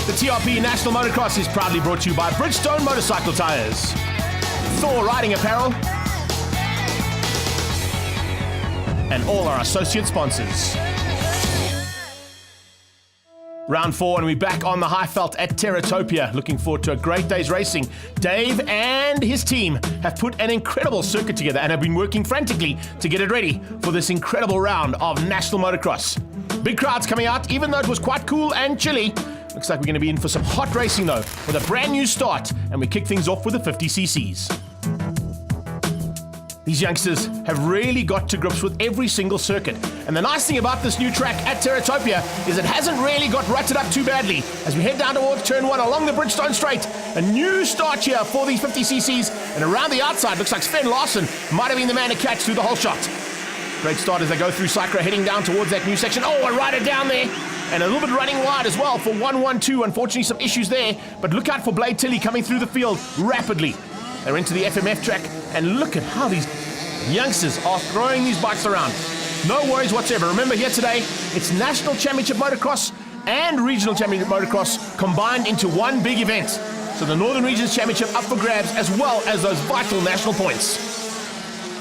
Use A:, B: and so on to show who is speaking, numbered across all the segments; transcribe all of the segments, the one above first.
A: The TRP National Motocross is proudly brought to you by Bridgestone Motorcycle Tires, Thor Riding Apparel, and all our associate sponsors. Round 4, and we're back on the high felt at Terra, Topia. Looking forward to a great day's racing. Dave and his team have put an incredible circuit together and have been working frantically to get it ready for this incredible round of National Motocross. Big crowds coming out, even though it was quite cool and chilly. Looks like we're going to be in for some hot racing though, with a brand new start, and we kick things off with the 50cc's. These youngsters have really got to grips with every single circuit. And the nice thing about this new track at Terra Topia is it hasn't really got rutted up too badly. As we head down towards turn 1 along the Bridgestone Straight, a new start here for these 50cc's. And around the outside, looks like Sven Larsen might have been the man to catch through the whole shot. Great start as they go through Cycra, heading down towards that new section. Oh, a rider down there. And a little bit running wide as well for 112. Unfortunately, some issues there. But look out for Blade Tilly coming through the field rapidly. They're into the FMF track, and look at how these youngsters are throwing these bikes around. No worries whatsoever. Remember, here today, it's National Championship Motocross and Regional Championship Motocross combined into one big event. So the Northern Regions Championship up for grabs, as well as those vital national points.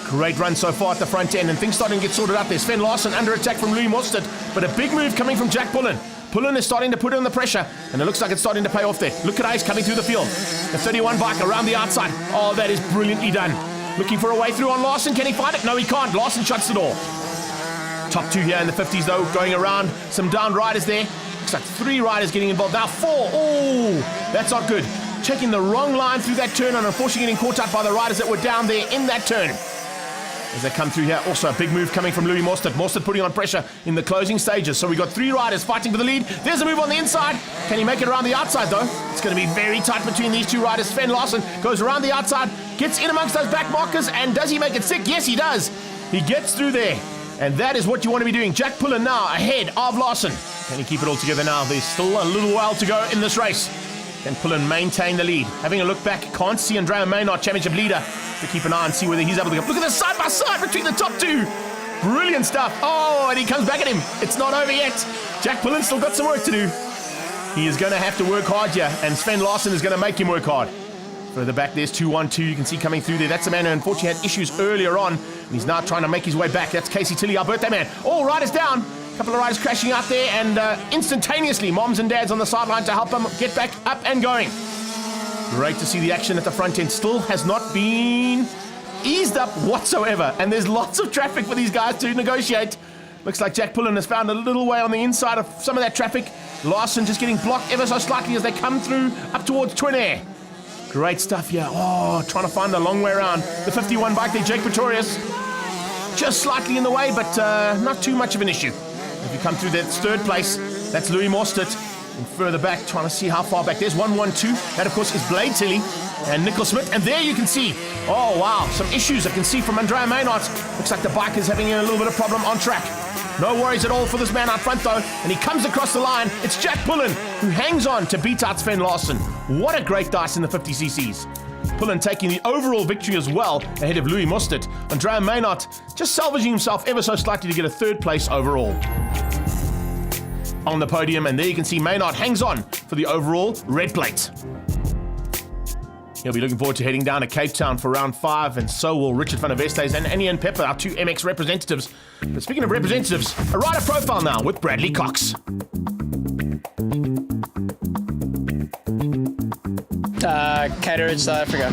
A: Great run so far at the front end, and things starting to get sorted out there. Sven Larsen under attack from Louis Mostert, but a big move coming from Jack Pullen. Pullen is starting to put on the pressure, and it looks like it's starting to pay off there. Look at Ice coming through the field. The 31 bike around the outside. Oh, that is brilliantly done. Looking for a way through on Larsen. Can he find it? No, he can't. Larsen shuts the door. Top 2 here in the 50s, though, going around. Some downed riders there. Looks like 3 riders getting involved. Now 4. Oh, that's not good. Taking the wrong line through that turn, and unfortunately getting caught up by the riders that were down there in that turn. As they come through here, also a big move coming from Louis Mostert. Mostert putting on pressure in the closing stages. So we got 3 riders fighting for the lead. There's a move on the inside. Can he make it around the outside, though? It's going to be very tight between these 2 riders. Sven Larsen goes around the outside, gets in amongst those back markers, and does he make it sick? Yes, he does. He gets through there. And that is what you want to be doing. Jack Pullen now ahead of Larsen. Can he keep it all together now? There's still a little while to go in this race. Can Pullen maintain the lead? Having a look back, can't see Andrea Maynard, championship leader, to keep an eye and see whether he's able to go. Look at the side by side between the top 2. Brilliant stuff. Oh, and he comes back at him. It's not over yet. Jack Pullen still got some work to do. He is going to have to work hard here, and Sven Larsen is going to make him work hard. Further back, there's 212. You can see coming through there. That's a man who unfortunately had issues earlier on, and he's now trying to make his way back. That's Casey Tilly, our birthday man. All riders down. A couple of riders crashing out there, and instantaneously, moms and dads on the sideline to help them get back up and going. Great to see the action at the front end. Still has not been eased up whatsoever, and there's lots of traffic for these guys to negotiate. Looks like Jack Pullen has found a little way on the inside of some of that traffic. Larsen just getting blocked ever so slightly as they come through up towards Twin Air. Great stuff here. Oh, trying to find a long way around. The 51 bike there, Jake Pretorius, just slightly in the way, but not too much of an issue. If you come through that 3rd place, that's Louis Mostert. And further back, trying to see how far back. There's 112. That, of course, is Blade Tilly and Nickel Smith. And there you can see, oh, wow, some issues I can see from Andrea Maynard. Looks like the bike is having a little bit of problem on track. No worries at all for this man out front, though. And he comes across the line. It's Jack Pullen, who hangs on to beat out Sven Larsen. What a great dice in the 50cc's. Pullen taking the overall victory as well ahead of Louis Mostert. Andrea Maynard just salvaging himself ever so slightly to get a 3rd place overall. On the podium, and there you can see Maynard hangs on for the overall red plate. He'll be looking forward to heading down to Cape Town for round 5, and so will Richard van der Vestes and Annie Pepper, our 2 MX representatives. But speaking of representatives, a rider profile now with Bradley Cox.
B: Caterham, South Africa.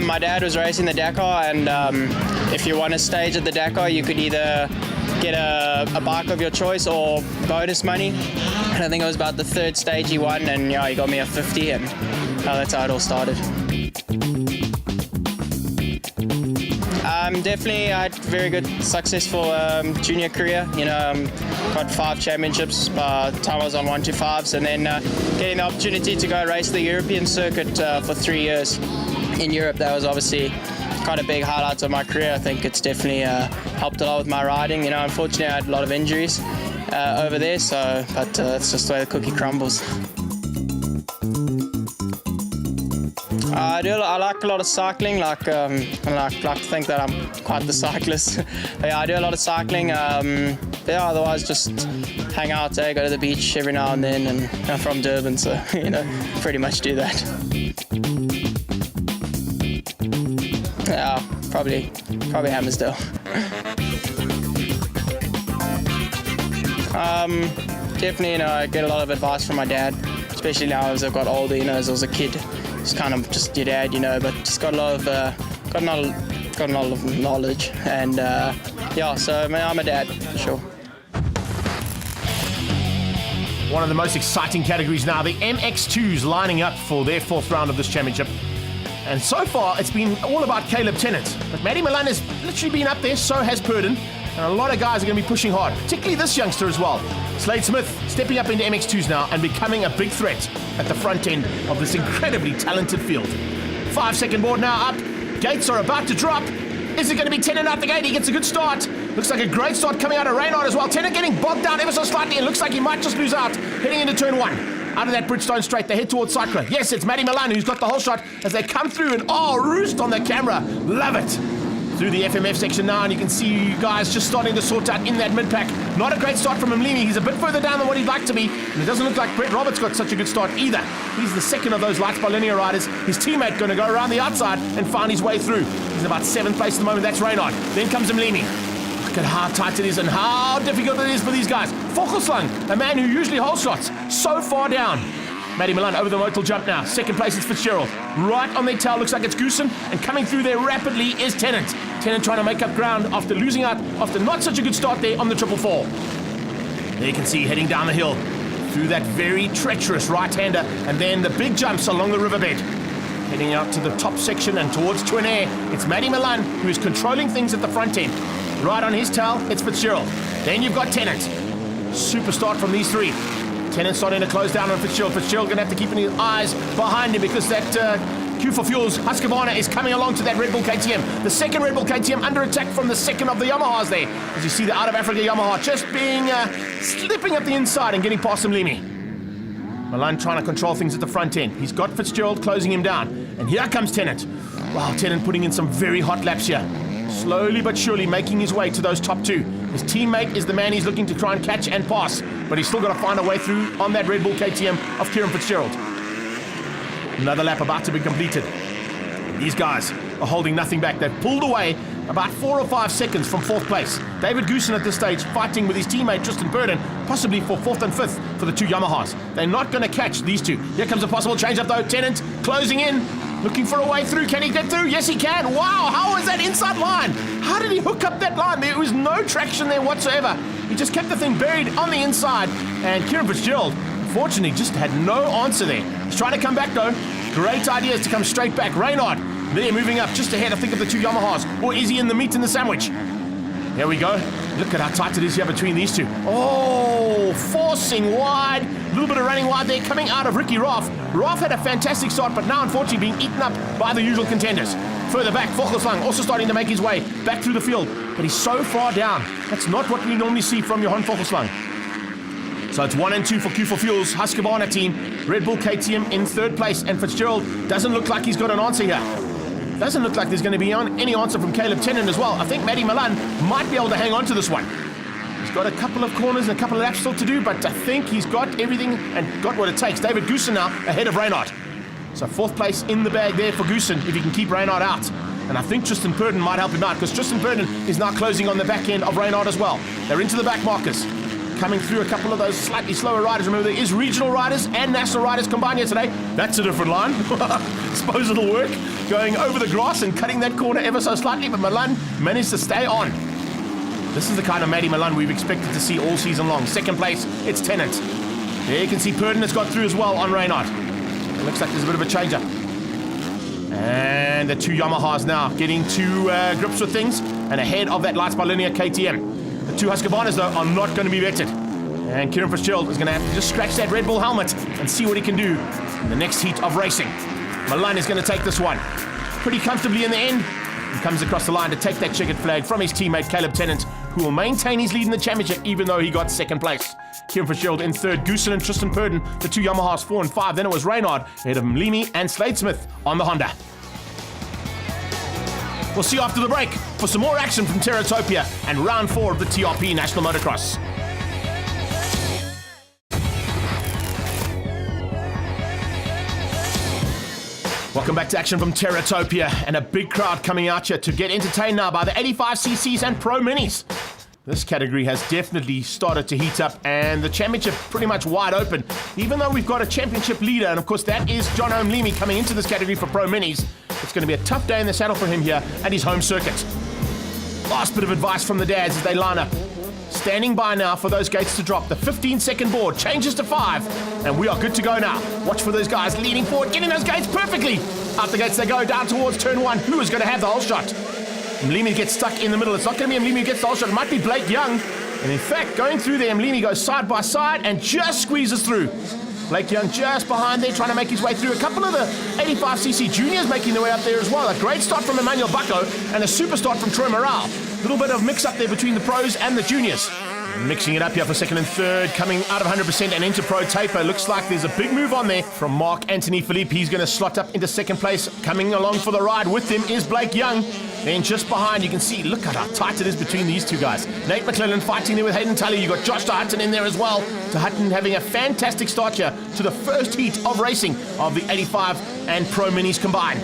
B: My dad was racing the Dakar, and if you won a stage at the Dakar, you could either get a bike of your choice or bonus money. And I think it was about the 3rd stage he won, and yeah, he got me a 50, and that's how it all started. Definitely, I had very good, successful junior career. Got 5 championships by the time I was on 125s, and then getting the opportunity to go race the European circuit for 3 years in Europe. That was obviously quite a big highlight of my career. I think it's definitely helped a lot with my riding. Unfortunately, I had a lot of injuries over there, but it's just the way the cookie crumbles. I like a lot of cycling. I like to think that I'm quite the cyclist. Yeah, I do a lot of cycling. Yeah, otherwise just hang out there, go to the beach every now and then, and I'm from Durban, so pretty much do that. Yeah, probably Hammersdale. Definitely, I get a lot of advice from my dad, especially now as I've got older. As I was a kid, it's kind of just your dad, but just got a lot of knowledge, and yeah. So I'm a dad, for sure.
A: One of the most exciting categories now, the MX2s lining up for their 4th round of this championship. And so far, it's been all about Caleb Tennant. But Matty Milan has literally been up there, so has Purdon. And a lot of guys are going to be pushing hard, particularly this youngster as well. Slade Smith stepping up into MX2s now and becoming a big threat at the front end of this incredibly talented field. 5-second board now up. Gates are about to drop. Is it going to be Tennant out the gate? He gets a good start. Looks like a great start coming out of Reynard as well. Tennant getting bogged down ever so slightly. It looks like he might just lose out heading into turn 1. Out of that Bridgestone straight, they head towards Cycler. Yes, it's Matty Milan who's got the whole shot as they come through and roost on the camera. Love it. Through the FMF section now, and you can see you guys just starting to sort out in that mid-pack. Not a great start from Mlimi. He's a bit further down than what he'd like to be, and it doesn't look like Brett Roberts got such a good start either. He's the second of those lights by linear riders. His teammate going to go around the outside and find his way through. He's in about 7th place at the moment. That's Reynard. Then comes Mlimi. Look at how tight it is and how difficult it is for these guys. Vogelslang, a man who usually holds shots, so far down. Matty Milan over the modal jump now. 2nd place is Fitzgerald. Right on their tail looks like it's Goosen, and coming through there rapidly is Tennant. Tennant trying to make up ground after losing out after not such a good start there on the 444. There you can see heading down the hill through that very treacherous right-hander, and then the big jumps along the riverbed. Heading out to the top section and towards Twin Air, it's Matty Milan who is controlling things at the front end. Right on his tail, it's Fitzgerald. Then you've got Tennant. Super start from these three. Tennant starting to close down on Fitzgerald. Fitzgerald going to have to keep his eyes behind him because that Q for Fuels Husqvarna is coming along to that Red Bull KTM. The second Red Bull KTM under attack from the second of the Yamahas there. As you see the out of Africa Yamaha just being slipping up the inside and getting past Mlimi. Milan trying to control things at the front end. He's got Fitzgerald closing him down. And here comes Tennant. Wow, Tennant putting in some very hot laps here. Slowly but surely making his way to those top two. His teammate is the man he's looking to try and catch and pass, but he's still got to find a way through on that Red Bull KTM of Kieran Fitzgerald. Another lap about to be completed. These guys are holding nothing back. They've pulled away about 4 or 5 seconds from 4th place. David Goosen at this stage fighting with his teammate Tristan Purdon, possibly for 4th and 5th for the two Yamahas. They're not going to catch these two. Here comes a possible change up though. Tennant closing in. Looking for a way through. Can he get through? Yes, he can. Wow, how was that inside line? How did he hook up that line? There was no traction there whatsoever. He just kept the thing buried on the inside. And Kieran Fitzgerald, unfortunately, just had no answer there. He's trying to come back, though. Great idea is to come straight back. Reynard, there, moving up just ahead, I think, of the two Yamahas. Or is he in the meat in the sandwich? Here we go. Look at how tight it is here between these two. Oh, forcing wide. A little bit of running wide there coming out of Ricky Roth. Roth had a fantastic start, but now unfortunately being eaten up by the usual contenders. Further back, Vogelslang also starting to make his way back through the field, but he's so far down. That's not what we normally see from Johan Vogelslang. So it's 1 and 2 for Q4 Fuels, Husqvarna team. Red Bull KTM in 3rd place, and Fitzgerald doesn't look like he's got an answer here. Doesn't look like there's going to be any answer from Caleb Tennant as well. I think Matty Milan might be able to hang on to this one. He's got a couple of corners and a couple of laps still to do, but I think he's got everything and got what it takes. David Goosen now ahead of Reynard. So 4th place in the bag there for Goosen if he can keep Reynard out. And I think Tristan Purdon might help him out because Tristan Purdon is now closing on the back end of Reynard as well. They're into the back markers. Coming through a couple of those slightly slower riders. Remember, there is regional riders and national riders combined here today. That's a different line. Suppose it'll work. Going over the grass and cutting that corner ever so slightly, but Milan managed to stay on. This is the kind of Matty Milan we've expected to see all season long. 2nd place, it's Tennant. There you can see Purdon has got through as well on Reynard. It looks like there's a bit of a change-up. And the two Yamahas now getting to grips with things and ahead of that Lights by Linear KTM. The two Husqvarnas, though, are not going to be vetted. And Kieran Fitzgerald is going to have to just scratch that Red Bull helmet and see what he can do in the next heat of racing. Milan is going to take this one pretty comfortably in the end. He comes across the line to take that checkered flag from his teammate Caleb Tennant, who will maintain his lead in the championship even though he got second place. Kieran Fitzgerald in third, Goosen and Tristan Purden, the two Yamahas 4 and 5. Then it was Reynard ahead of Mlimi and Slade Smith on the Honda. We'll see you after the break for some more action from Terratopia and round 4 of the TRP National Motocross. Welcome back to action from Terratopia, and a big crowd coming out here to get entertained now by the 85cc's and Pro Minis. This category has definitely started to heat up, and the championship pretty much wide open, even though we've got a championship leader, and of course that is John O'Mlimi coming into this category for Pro Minis. It's going to be a tough day in the saddle for him here at his home circuit. Last bit of advice from the dads as they line up. Standing by now for those gates to drop. The 15-second board changes to 5, and we are good to go now. Watch for those guys leading forward, getting those gates perfectly. Out the gates they go, down towards turn 1. Who is going to have the whole shot? Mlimi gets stuck in the middle. It's not going to be Mlimi who gets the whole shot. It might be Blake Young. And in fact, going through there, Mlimi goes side by side and just squeezes through. Blake Young just behind there, trying to make his way through. A couple of the 85cc juniors making their way up there as well. A great start from Emmanuel Bucko and a super start from Troy Morale. A little bit of mix up there between the pros and the juniors. Mixing it up here for second and third, coming out of 100% and into Pro Taper. Looks like there's a big move on there from Mark Anthony Philippe. He's going to slot up into second place. Coming along for the ride with him is Blake Young. Then just behind, you can see, look at how tight it is between these two guys. Nate McClellan fighting there with Hayden Tully. You've got Josh de Hutton in there as well. De Hutton having a fantastic start here to the first heat of racing of the 85 and Pro Minis combined.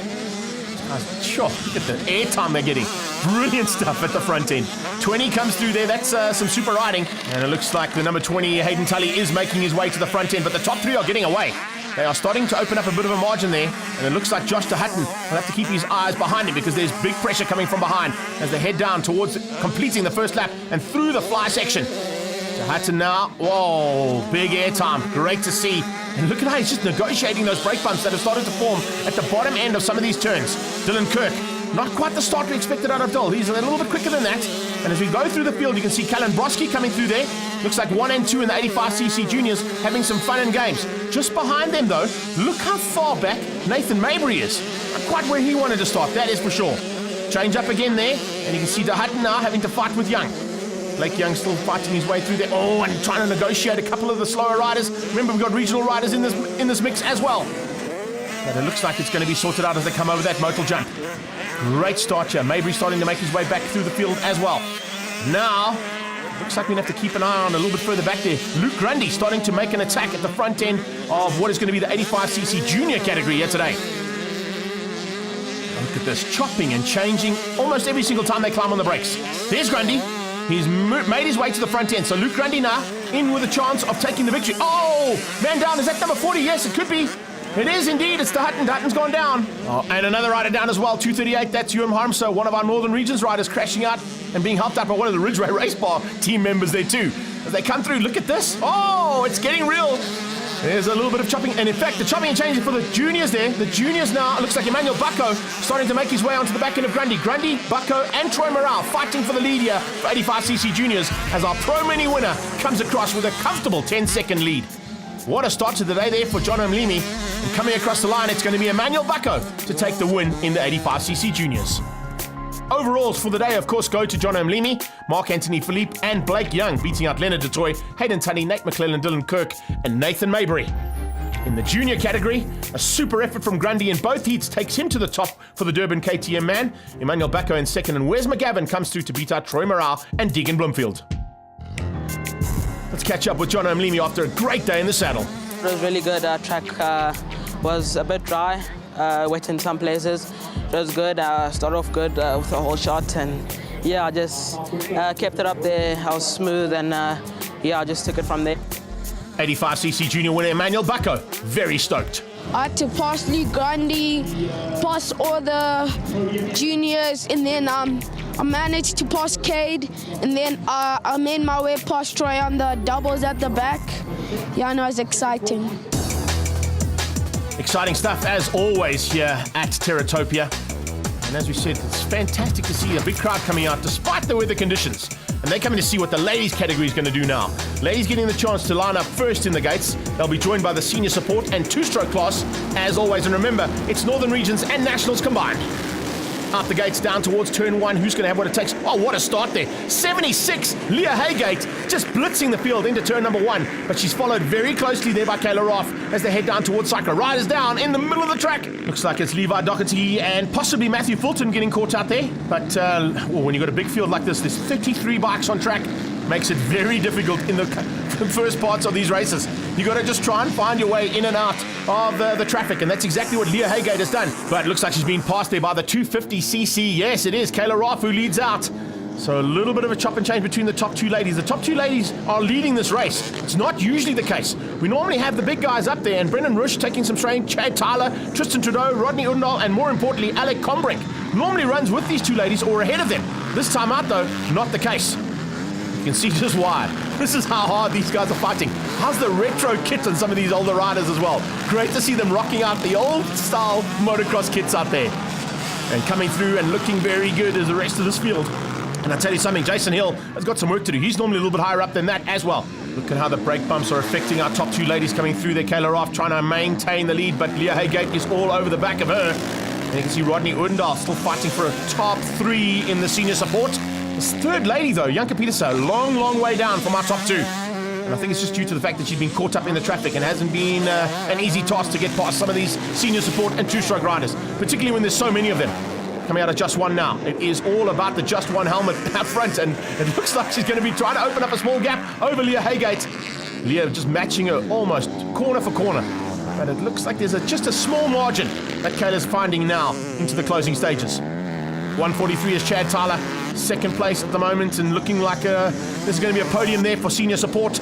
A: Sure, look at the airtime they're getting. Brilliant stuff at the front end. 20 comes through there. That's some super riding. And it looks like the number 20, Hayden Tully, is making his way to the front end. But the top 3 are getting away. They are starting to open up a bit of a margin there. And it looks like Josh de Hutton will have to keep his eyes behind him because there's big pressure coming from behind as they head down towards completing the first lap and through the fly section. De Hutton now. Whoa, big airtime. Great to see. And look at how he's just negotiating those brake bumps that have started to form at the bottom end of some of these turns. Dylan Kirk, not quite the start we expected out of Dill. He's a little bit quicker than that. And as we go through the field, you can see Callan Broski coming through there. Looks like 1 and 2 in the 85cc juniors having some fun and games. Just behind them, though, look how far back Nathan Mabry is. Not quite where he wanted to start, that is for sure. Change up again there, and you can see de Hutton now having to fight with Young. Blake Young still fighting his way through there. Oh, and trying to negotiate a couple of the slower riders. Remember, we've got regional riders in this mix as well. But it looks like it's going to be sorted out as they come over that modal jump. Great start here. Mabry starting to make his way back through the field as well. Now, looks like we have to keep an eye on a little bit further back there. Luke Grundy starting to make an attack at the front end of what is going to be the 85cc junior category here today. Look at this, chopping and changing almost every single time they climb on the brakes. There's Grundy. He's made his way to the front end. So Luke Grundy now in with a chance of taking the victory. Oh, man down. Is that number 40? Yes, it could be. It is indeed. It's de Hutton. De Hutton's gone down. Oh, and another rider down as well. 238. That's Ewan Harmso, one of our Northern Regions riders, crashing out and being helped out by one of the Ridgeway Race Bar team members there too. As they come through, look at this. Oh, it's getting real. There's a little bit of chopping, and in fact, the chopping and changing for the juniors there. The juniors now, it looks like Emmanuel Bucko starting to make his way onto the back end of Grundy. Grundy, Bucko, and Troy Morale fighting for the lead here for 85cc juniors as our Pro Mini winner comes across with a comfortable 10-second lead. What a start to the day there for John O'Mlimi. And coming across the line, it's going to be Emmanuel Bucko to take the win in the 85cc juniors. Overalls for the day, of course, go to John O'Mlimi, Mark Anthony Philippe, and Blake Young, beating out Leonard DeToy, Hayden Tully, Nate McClellan, Dylan Kirk, and Nathan Mabry. In the junior category, a super effort from Grundy in both heats takes him to the top for the Durban KTM man. Emmanuel Bucko in second, and Wes McGavin comes through to beat out Troy Morale and Deegan Bloomfield. Let's catch up with John O'Mlimi after a great day in the saddle.
C: It was really good. Track was a bit dry, wet in some places. It was good. Started off good with the whole shot, and yeah, I just kept it up there. I was smooth, and yeah, I just took it from there.
A: 85cc junior winner Emmanuel Bucko, very stoked.
D: I had to pass Lee Grundy, pass all the juniors, and then I managed to pass Cade, and then I made my way past Troy on the doubles at the back. Yeah, I know, it was exciting.
A: Exciting stuff as always here at Terratopia. And as we said, it's fantastic to see a big crowd coming out despite the weather conditions. And they're coming to see what the ladies category is going to do now. Ladies getting the chance to line up first in the gates. They'll be joined by the senior support and two-stroke class as always. And remember, it's Northern Regions and Nationals combined. out the gates down towards turn 1. Who's going to have what it takes? Oh, what a start there. 76, Leah Haygate just blitzing the field into turn number 1. But she's followed very closely there by Kayla Roth as they head down towards Cycler. Riders down in the middle of the track. Looks like it's Levi Doherty and possibly Matthew Fulton getting caught out there. But when you've got a big field like this, there's 33 bikes on track. Makes it very difficult in the first parts of these races. You got to just try and find your way in and out of the traffic, and that's exactly what Leah Haygate has done. But it looks like she's been passed there by the 250cc. Yes, it is Kayla Roth who leads out. So a little bit of a chop and change between the top 2 ladies. The top 2 ladies are leading this race. It's not usually the case. We normally have the big guys up there, and Brendan Rush taking some strain, Chad Tyler, Tristan Trudeau, Rodney Undal, and more importantly, Alec Combrink normally runs with these 2 ladies or ahead of them. This time out, though, not the case. You can see just why. This is how hard these guys are fighting. How's the retro kit on some of these older riders as well? Great to see them rocking out the old style motocross kits out there. And coming through and looking very good as the rest of this field. And I'll tell you something, Jason Hill has got some work to do. He's normally a little bit higher up than that as well. Look at how the brake bumps are affecting our top 2 ladies coming through there. Kayla Roth trying to maintain the lead, but Leah Haygate is all over the back of her. And you can see Rodney Undal still fighting for a top 3 in the senior support. This 3rd lady, though, Janka Petersen, a long way down from our top 2. And I think it's just due to the fact that she's been caught up in the traffic and hasn't been an easy task to get past some of these senior support and 2-stroke riders, particularly when there's so many of them. Coming out of Just One now. It is all about the Just One helmet out front, and it looks like she's going to be trying to open up a small gap over Leah Haygate. Leah just matching her almost corner for corner. But it looks like there's just a small margin that Kayla's finding now into the closing stages. 143 is Chad Tyler, 2nd place at the moment, and looking like there's going to be a podium there for senior support.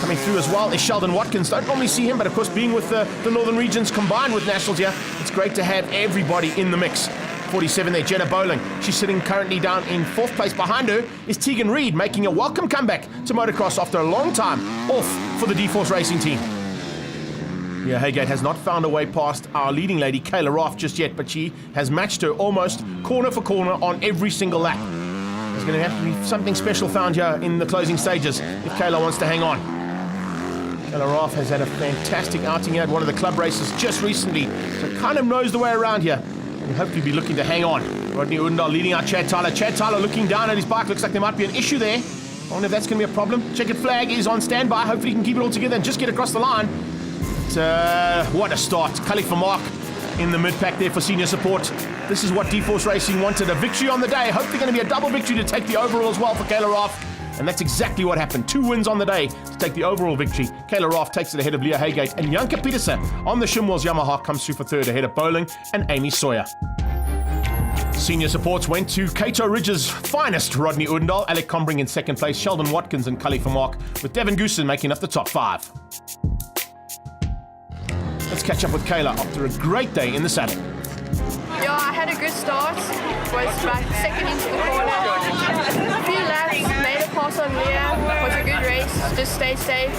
A: Coming through as well is Sheldon Watkins. Don't normally see him, but of course being with the Northern Regions combined with Nationals here, it's great to have everybody in the mix. 47 there, Jenna Bowling. She's sitting currently down in 4th place. Behind her is Tegan Reid, making a welcome comeback to motocross after a long time off for the D-Force Racing team. Yeah, Haygate has not found a way past our leading lady, Kayla Roth, just yet, but she has matched her almost corner for corner on every single lap. There's going to have to be something special found here in the closing stages if Kayla wants to hang on. Kayla Roth has had a fantastic outing here at one of the club races just recently, so kind of knows the way around here. And hopefully be looking to hang on. Rodney Undal leading out Chad Tyler. Chad Tyler looking down at his bike. Looks like there might be an issue there. I wonder if that's going to be a problem. Checkered flag is on standby. Hopefully he can keep it all together and just get across the line. What a start. Khalifa Mark in the mid-pack there for senior support. This is what D-Force Racing wanted. A victory on the day. Hopefully going to be a double victory to take the overall as well for Kayla Roth. And that's exactly what happened. 2 wins on the day to take the overall victory. Kayla Roth takes it ahead of Leah Haygate. And Janka Petersen on the Shimwells Yamaha comes through for 3rd ahead of Bowling and Amy Sawyer. Senior supports went to Cato Ridge's finest, Rodney Undal, Alec Combrink in 2nd place, Sheldon Watkins and Khalifa Mark, with Devin Goosen making up the top 5. Let's catch up with Kayla after a great day in the saddle.
E: Yeah, I had a good start. Was like 2nd into the corner. A few laps, made a pass on Leah. Was a good race. Just stayed safe.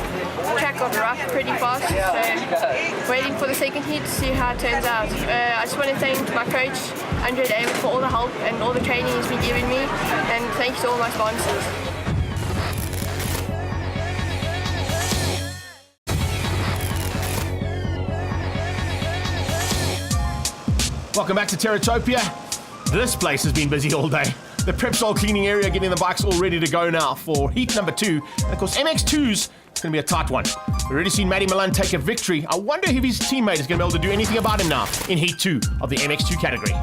E: Track got rough pretty fast. So waiting for the 2nd heat to see how it turns out. I just want to thank my coach, Andre David, for all the help and all the training he's been giving me. And thanks to all my sponsors.
A: Welcome back to Terra Topia. This place has been busy all day. The prep stall cleaning area getting the bikes all ready to go now for heat number 2. And of course, MX2's it's going to be a tight one. We've already seen Matty Milan take a victory. I wonder if his teammate is going to be able to do anything about him now in heat 2 of the MX2 category.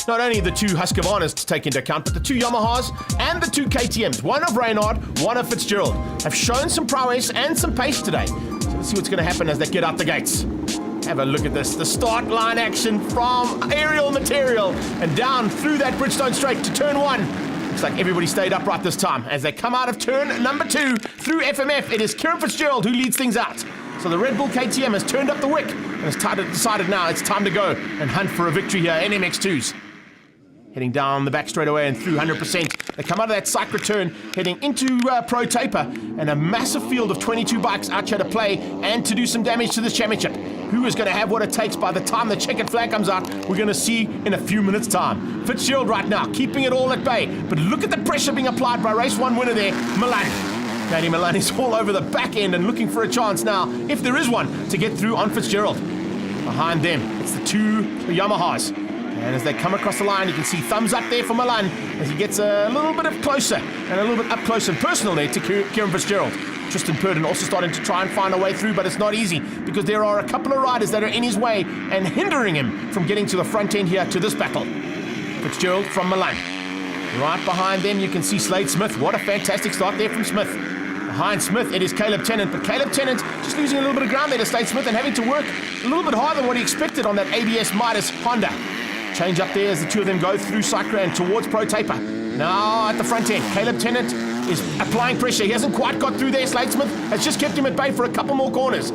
A: Not only the 2 Husqvarnas to take into account, but the 2 Yamahas and the 2 KTMs, one of Reynard, one of Fitzgerald, have shown some prowess and some pace today. So let's see what's going to happen as they get out the gates. Have a look at this. The start line action from aerial material and down through that Bridgestone straight to turn 1. Looks like everybody stayed upright this time. As they come out of turn number 2 through FMF, it is Kieran Fitzgerald who leads things out. So the Red Bull KTM has turned up the wick and has decided now it's time to go and hunt for a victory here in MX2s. Heading down the back straight away and through 100%. They come out of that cycle turn, heading into Pro Taper, and a massive field of 22 bikes out here to play and to do some damage to this championship. Who is going to have what it takes by the time the checkered flag comes out? We're going to see in a few minutes' time. Fitzgerald right now, keeping it all at bay. But look at the pressure being applied by race 1 winner there, Milan. Matty Milan is all over the back end and looking for a chance now, if there is one, to get through on Fitzgerald. Behind them, it's the two Yamahas. And as they come across the line, you can see thumbs up there for Milan as he gets a little bit of closer and a little bit up close and personal there to Kieran Fitzgerald. Tristan Purdon also starting to try and find a way through, but it's not easy because there are a couple of riders that are in his way and hindering him from getting to the front end here to this battle. Fitzgerald from Milan. Right behind them, you can see Slade Smith. What a fantastic start there from Smith. Behind Smith, it is Caleb Tennant, but Caleb Tennant just losing a little bit of ground there to Slade Smith and having to work a little bit harder than what he expected on that ABS Midas Honda. Change up there as the two of them go through Cycran towards Pro Taper. Now at the front end, Caleb Tennant is applying pressure. He hasn't quite got through there. Slade Smith has just kept him at bay for a couple more corners.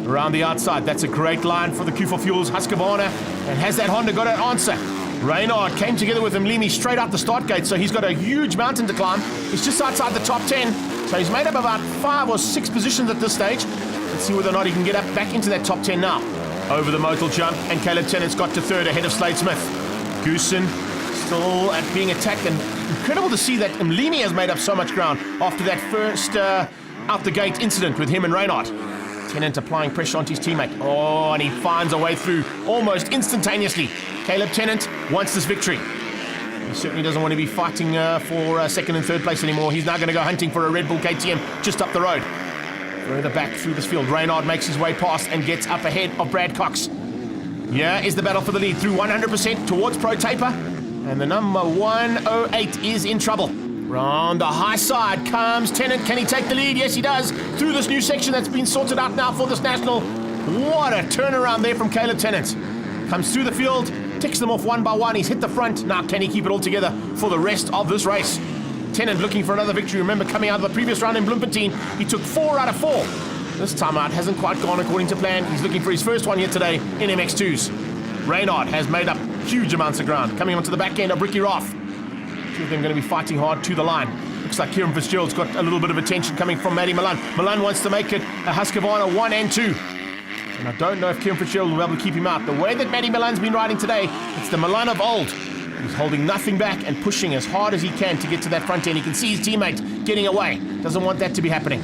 A: Around the outside, that's a great line for the Q4 Fuels Husqvarna. And has that Honda got an answer? Reynard came together with Mlimi straight out the start gate, so he's got a huge mountain to climb. He's just outside the top 10, so he's made up about 5 or 6 positions at this stage. Let's see whether or not he can get up back into that top 10 now. Over the modal jump, and Caleb Tennant's got to third ahead of Slade Smith. Goosen still at being attacked, and incredible to see that Mlimi has made up so much ground after that first out the gate incident with him and Reynard. Tennant applying pressure onto his teammate. Oh, and he finds a way through almost instantaneously. Caleb Tennant wants this victory. He certainly doesn't want to be fighting for second and third place anymore. He's now going to go hunting for a Red Bull KTM just up the road. Further back through this field, Reynard makes his way past and gets up ahead of Brad Cox. Here is the battle for the lead through 100% towards Pro Taper. And the number 108 is in trouble. Round the high side comes Tennant. Can he take the lead? Yes, he does. Through this new section that's been sorted out now for this national. What a turnaround there from Caleb Tennant. Comes through the field, ticks them off one by one. He's hit the front. Now can he keep it all together for the rest of this race? Tennant looking for another victory. Remember, coming out of the previous round in Bloemfontein, he took 4 out of 4. This time out hasn't quite gone according to plan. He's looking for his first one here today in MX2s. Reynard has made up huge amounts of ground. Coming onto the back end of Ricky Roth. Two of them going to be fighting hard to the line. Looks like Kieran Fitzgerald's got a little bit of attention coming from Matty Milan. Milan wants to make it a Husqvarna 1 and 2. And I don't know if Kieran Fitzgerald will be able to keep him out. The way that Matty Milan's been riding today, it's the Milan of old. He's holding nothing back and pushing as hard as he can to get to that front end. He can see his teammate getting away. Doesn't want that to be happening.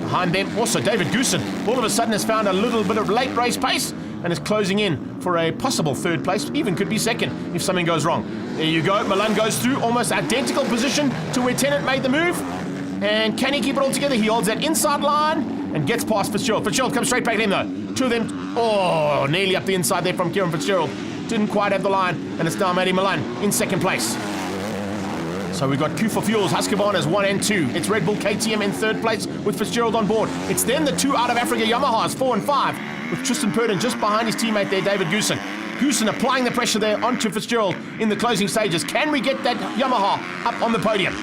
A: Behind them, also David Goosen. All of a sudden has found a little bit of late race pace and is closing in for a possible third place, even could be second if something goes wrong. There you go. Milan goes through almost identical position to where Tennant made the move. And can he keep it all together? He holds that inside line and gets past Fitzgerald. Fitzgerald comes straight back in though. Two of them, nearly up the inside there from Kieran Fitzgerald. Didn't quite have the line, and it's now Matty Milan in second place. So we've got Q4 Fuels, Husqvarna's 1 and 2. It's Red Bull KTM in third place with Fitzgerald on board. It's then the 2 out of Africa Yamahas, 4 and 5, with Tristan Purdon just behind his teammate there, David Goosen. Goosen applying the pressure there onto Fitzgerald in the closing stages. Can we get that Yamaha up on the podium?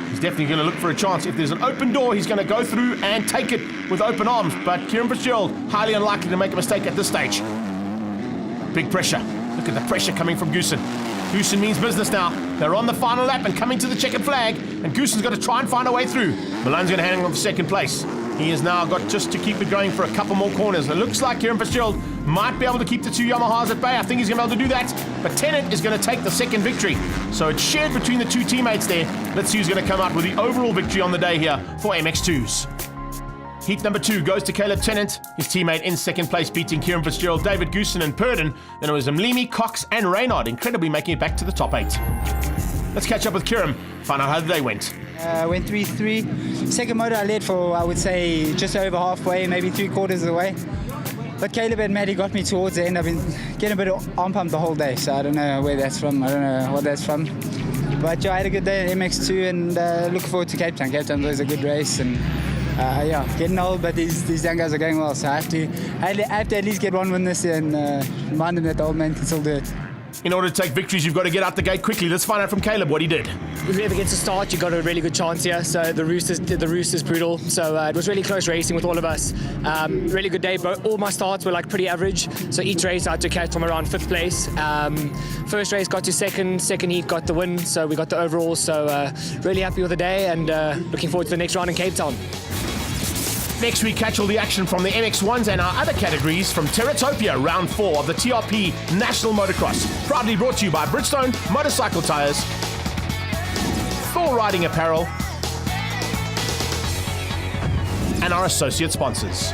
A: He's definitely going to look for a chance. If there's an open door, he's going to go through and take it with open arms. But Kieran Fitzgerald, highly unlikely to make a mistake at this stage. Big pressure. Look at the pressure coming from Goosen. Goosen means business now. They're on the final lap and coming to the checkered flag, and Goosen's got to try and find a way through. Milan's going to hang on for second place. He has now got just to keep it going for a couple more corners. It looks like Kieran Fitzgerald might be able to keep the 2 Yamahas at bay. I think he's going to be able to do that. But Tennant is going to take the second victory. So it's shared between the 2 teammates there. Let's see who's going to come out with the overall victory on the day here for MX2s. Heat number 2 goes to Caleb Tennant, his teammate in second place, beating Kieran Fitzgerald, David Goosen and Purdon. Then it was Mlimi, Cox and Reynard, incredibly making it back to the top 8. Let's catch up with Kieran, find out how the day went.
F: Went 3-3. Second motor I led for, I would say, just over halfway, maybe 3/4 of the way. But Caleb and Matty got me towards the end. I've been getting a bit of arm pump the whole day, so I don't know where that's from. I don't know what that's from. But yeah, I had a good day at MX2 and looking forward to Cape Town. Cape Town was a good race and getting old, but these young guys are going well, so I have to at least get one win this year and remind them that the old man can still do it.
A: In order to take victories, you've got to get out the gate quickly. Let's find out from Caleb what he did.
G: Whoever gets to start, you've got a really good chance here. So the roost is brutal. So it was really close racing with all of us. Really good day. But all my starts were like pretty average. So each race I had to catch from around 5th place. First race got to second heat got the win. So we got the overall. So really happy with the day and looking forward to the next round in Cape Town.
A: Next we catch all the action from the MX1s and our other categories from Terra Topia, round 4 of the TRP National Motocross. Proudly brought to you by Bridgestone Motorcycle Tyres, Thor Riding Apparel, and our associate sponsors.